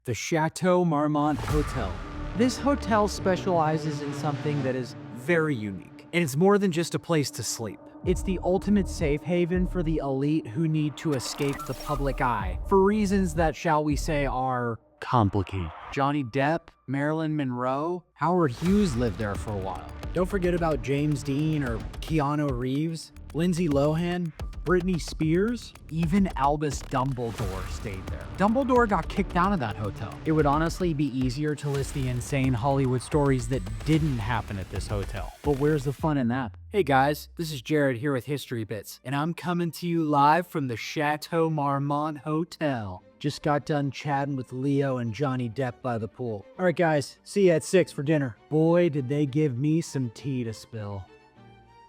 The Chateau Marmont Hotel. This hotel specializes in something that is very unique, and it's more than just a place to sleep. It's the ultimate safe haven for the elite who need to escape the public eye for reasons that, shall we say, are complicated. Johnny Depp, Marilyn Monroe, Howard Hughes lived there for a while. Don't forget about James Dean or Keanu Reeves, Lindsay Lohan, Britney Spears, even Albus Dumbledore stayed there. Dumbledore got kicked out of that hotel. It would honestly be easier to list the insane Hollywood stories that didn't happen at this hotel. But where's the fun in that? Hey guys, this is Jared here with History Bits, and I'm coming to you live from the Chateau Marmont Hotel. Just got done chatting with Leo and Johnny Depp by the pool. All right guys, see you at 6 for dinner. Boy, did they give me some tea to spill.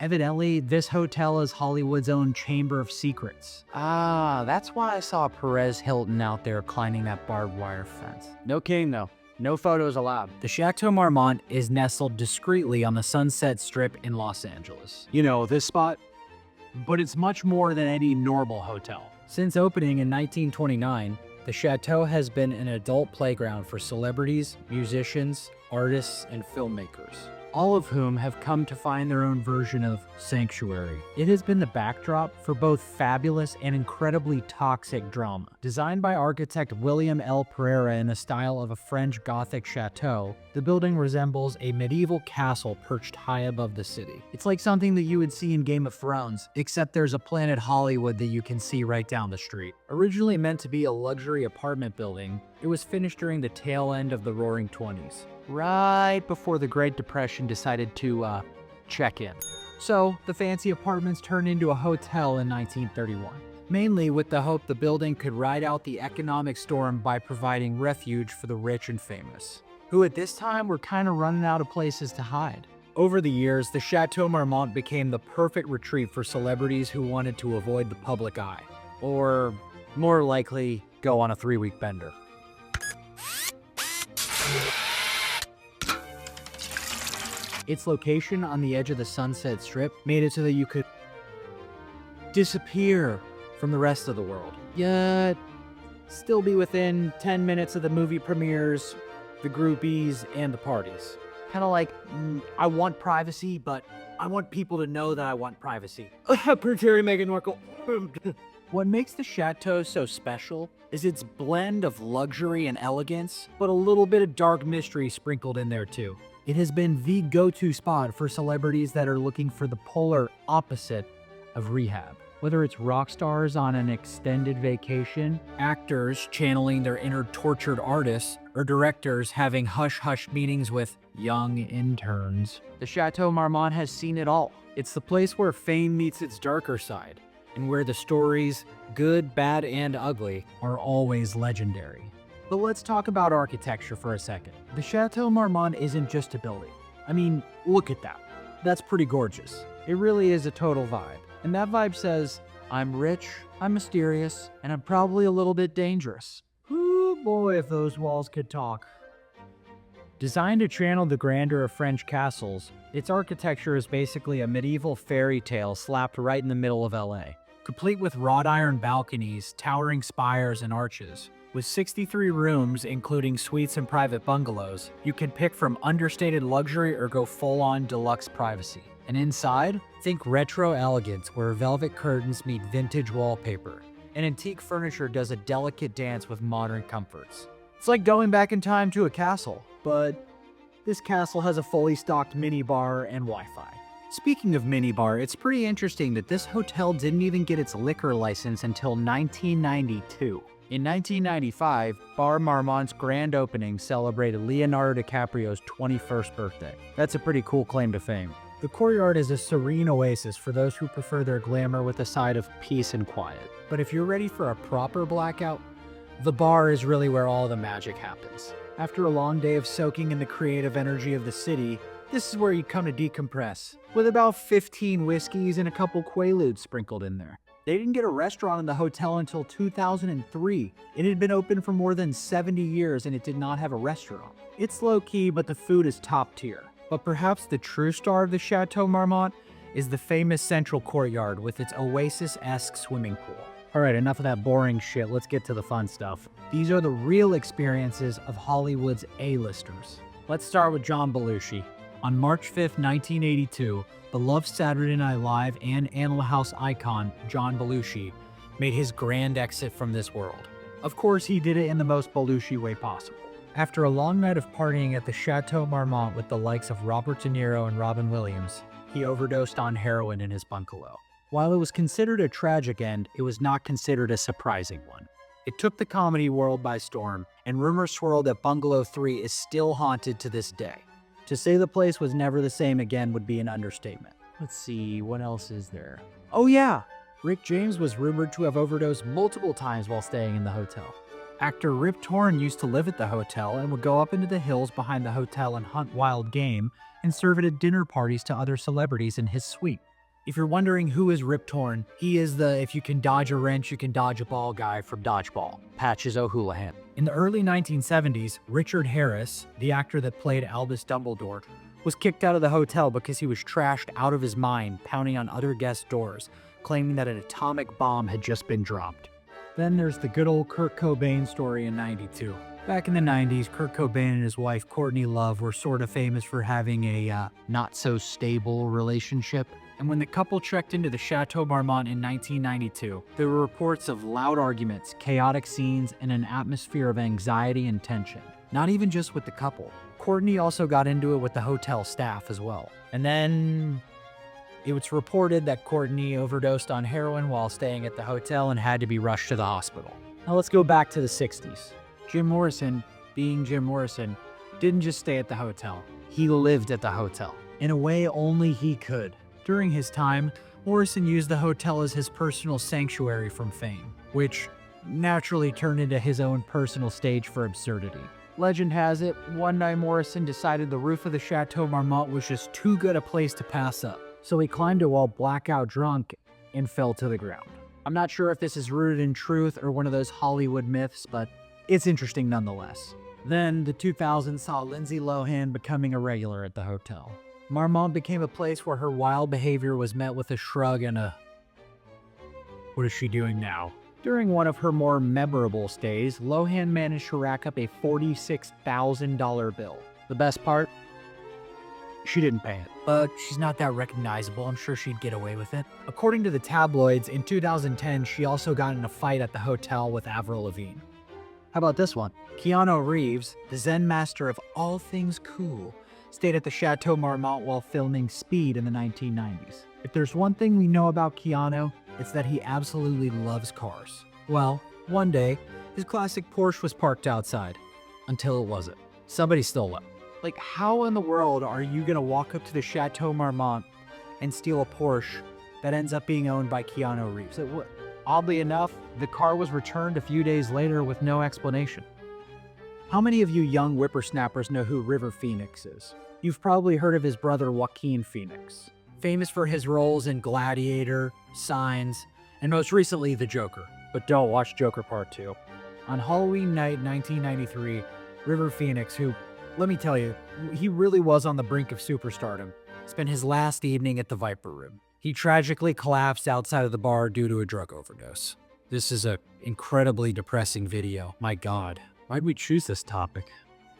Evidently, this hotel is Hollywood's own Chamber of Secrets. Ah, that's why I saw Perez Hilton out there climbing that barbed wire fence. No kidding though. No photos allowed. The Chateau Marmont is nestled discreetly on the Sunset Strip in Los Angeles. You know, this spot? But it's much more than any normal hotel. Since opening in 1929, the Chateau has been an adult playground for celebrities, musicians, artists, and filmmakers, all of whom have come to find their own version of sanctuary. It has been the backdrop for both fabulous and incredibly toxic drama. Designed by architect William L. Pereira in the style of a French Gothic chateau, the building resembles a medieval castle perched high above the city. It's like something that you would see in Game of Thrones, except there's a Planet Hollywood that you can see right down the street. Originally meant to be a luxury apartment building, it was finished during the tail end of the Roaring '20s. Right before the Great Depression decided to, check in. So, the fancy apartments turned into a hotel in 1931, mainly with the hope the building could ride out the economic storm by providing refuge for the rich and famous, who at this time were kind of running out of places to hide. Over the years, the Chateau Marmont became the perfect retreat for celebrities who wanted to avoid the public eye, or more likely, go on a 3-week bender. Its location on the edge of the Sunset Strip made it so that you could disappear from the rest of the world, yet still be within 10 minutes of the movie premieres, the groupies, and the parties. Kind of like, I want privacy, but I want people to know that I want privacy. Prince Harry, Meghan Markle. What makes the Chateau so special is its blend of luxury and elegance, but a little bit of dark mystery sprinkled in there too. It has been the go-to spot for celebrities that are looking for the polar opposite of rehab. Whether it's rock stars on an extended vacation, actors channeling their inner tortured artists, or directors having hush-hush meetings with young interns, the Chateau Marmont has seen it all. It's the place where fame meets its darker side, and where the stories, good, bad, and ugly, are always legendary. But let's talk about architecture for a second. The Chateau Marmont isn't just a building. I mean, look at that. That's pretty gorgeous. It really is a total vibe. And that vibe says, I'm rich, I'm mysterious, and I'm probably a little bit dangerous. Ooh boy, if those walls could talk. Designed to channel the grandeur of French castles, its architecture is basically a medieval fairy tale slapped right in the middle of LA. Complete with wrought iron balconies, towering spires, and arches. With 63 rooms, including suites and private bungalows, you can pick from understated luxury or go full-on deluxe privacy. And inside, think retro elegance where velvet curtains meet vintage wallpaper, and antique furniture does a delicate dance with modern comforts. It's like going back in time to a castle, but this castle has a fully stocked minibar and Wi-Fi. Speaking of minibar, it's pretty interesting that this hotel didn't even get its liquor license until 1992. In 1995, Bar Marmont's grand opening celebrated Leonardo DiCaprio's 21st birthday. That's a pretty cool claim to fame. The courtyard is a serene oasis for those who prefer their glamour with a side of peace and quiet. But if you're ready for a proper blackout, the bar is really where all the magic happens. After a long day of soaking in the creative energy of the city, this is where you come to decompress, with about 15 whiskeys and a couple Quaaludes sprinkled in there. They didn't get a restaurant in the hotel until 2003. It had been open for more than 70 years and it did not have a restaurant. It's low-key, but the food is top tier. But perhaps the true star of the Chateau Marmont is the famous central courtyard with its oasis-esque swimming pool. Alright, enough of that boring shit, let's get to the fun stuff. These are the real experiences of Hollywood's A-listers. Let's start with John Belushi. On March 5th, 1982, beloved Saturday Night Live and Animal House icon John Belushi made his grand exit from this world. Of course, he did it in the most Belushi way possible. After a long night of partying at the Chateau Marmont with the likes of Robert De Niro and Robin Williams, he overdosed on heroin in his bungalow. While it was considered a tragic end, it was not considered a surprising one. It took the comedy world by storm, and rumors swirled that Bungalow 3 is still haunted to this day. To say the place was never the same again would be an understatement. Let's see, what else is there? Oh yeah! Rick James was rumored to have overdosed multiple times while staying in the hotel. Actor Rip Torn used to live at the hotel and would go up into the hills behind the hotel and hunt wild game and serve it at dinner parties to other celebrities in his suite. If you're wondering who is Rip Torn, he is the if you can dodge a wrench, you can dodge a ball guy from Dodgeball, Patches O'Houlihan. In the early 1970s, Richard Harris, the actor that played Albus Dumbledore, was kicked out of the hotel because he was trashed out of his mind, pounding on other guest doors, claiming that an atomic bomb had just been dropped. Then there's the good old Kurt Cobain story in '92. Back in the 90s, Kurt Cobain and his wife Courtney Love were sort of famous for having a not-so-stable relationship. And when the couple checked into the Chateau Marmont in 1992, there were reports of loud arguments, chaotic scenes, and an atmosphere of anxiety and tension. Not even just with the couple. Courtney also got into it with the hotel staff as well. And then it was reported that Courtney overdosed on heroin while staying at the hotel and had to be rushed to the hospital. Now let's go back to the 60s. Jim Morrison, being Jim Morrison, didn't just stay at the hotel. He lived at the hotel. In a way only he could. During his time, Morrison used the hotel as his personal sanctuary from fame, which naturally turned into his own personal stage for absurdity. Legend has it, one night Morrison decided the roof of the Chateau Marmont was just too good a place to pass up, so he climbed it while blackout drunk and fell to the ground. I'm not sure if this is rooted in truth or one of those Hollywood myths, but it's interesting nonetheless. Then, the 2000s saw Lindsay Lohan becoming a regular at the hotel. Marmont became a place where her wild behavior was met with a shrug and a, "What is she doing now?" During one of her more memorable stays, Lohan managed to rack up a $46,000 bill. The best part? She didn't pay it. But she's not that recognizable, I'm sure she'd get away with it. According to the tabloids, in 2010, she also got in a fight at the hotel with Avril Lavigne. How about this one? Keanu Reeves, the Zen master of all things cool, stayed at the Chateau Marmont while filming Speed in the 1990s. If there's one thing we know about Keanu, it's that he absolutely loves cars. Well, one day, his classic Porsche was parked outside. Until it wasn't. Somebody stole it. Like, how in the world are you gonna walk up to the Chateau Marmont and steal a Porsche that ends up being owned by Keanu Reeves? Oddly enough, the car was returned a few days later with no explanation. How many of you young whippersnappers know who River Phoenix is? You've probably heard of his brother Joaquin Phoenix, famous for his roles in Gladiator, Signs, and most recently The Joker. But don't watch Joker Part 2. On Halloween night 1993, River Phoenix, who, let me tell you, he really was on the brink of superstardom, spent his last evening at the Viper Room. He tragically collapsed outside of the bar due to a drug overdose. This is an incredibly depressing video. My God, why'd we choose this topic?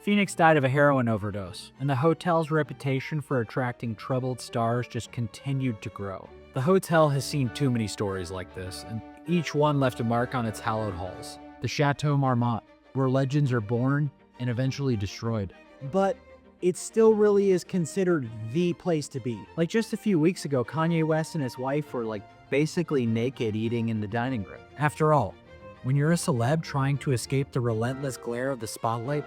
Phoenix died of a heroin overdose, and the hotel's reputation for attracting troubled stars just continued to grow. The hotel has seen too many stories like this, and each one left a mark on its hallowed halls. The Chateau Marmont, where legends are born and eventually destroyed. But it still really is considered the place to be. Like just a few weeks ago, Kanye West and his wife were basically naked eating in the dining room. After all, when you're a celeb trying to escape the relentless glare of the spotlight,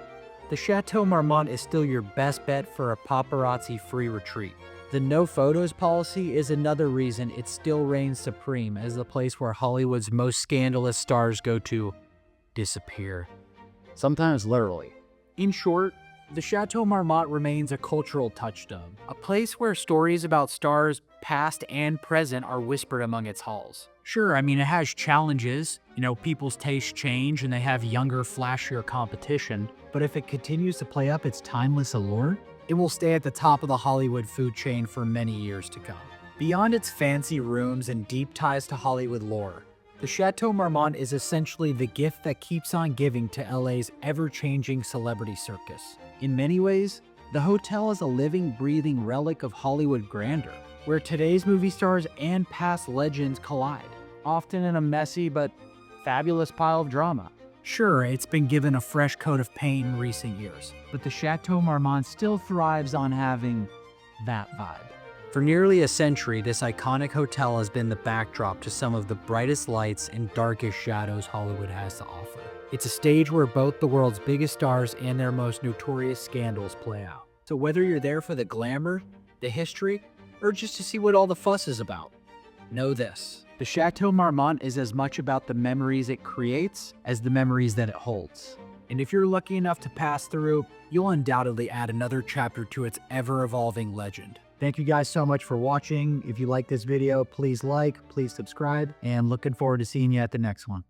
the Chateau Marmont is still your best bet for a paparazzi-free retreat. The no photos policy is another reason it still reigns supreme as the place where Hollywood's most scandalous stars go to disappear. Sometimes literally. In short, the Chateau Marmont remains a cultural touchstone, a place where stories about stars past and present are whispered among its halls. Sure, I mean, it has challenges. People's tastes change and they have younger, flashier competition. But if it continues to play up its timeless allure, it will stay at the top of the Hollywood food chain for many years to come. Beyond its fancy rooms and deep ties to Hollywood lore, The Chateau Marmont is essentially the gift that keeps on giving to LA's ever-changing celebrity circus. In many ways, the hotel is a living, breathing relic of Hollywood grandeur, where today's movie stars and past legends collide, often in a messy but fabulous pile of drama. Sure, it's been given a fresh coat of paint in recent years, but the Chateau Marmont still thrives on having that vibe. For nearly a century, this iconic hotel has been the backdrop to some of the brightest lights and darkest shadows Hollywood has to offer. It's a stage where both the world's biggest stars and their most notorious scandals play out. So whether you're there for the glamour, the history, or just to see what all the fuss is about, know this: the Chateau Marmont is as much about the memories it creates as the memories that it holds. And if you're lucky enough to pass through, you'll undoubtedly add another chapter to its ever-evolving legend. Thank you guys so much for watching. If you like this video, please like, please subscribe, and looking forward to seeing you at the next one.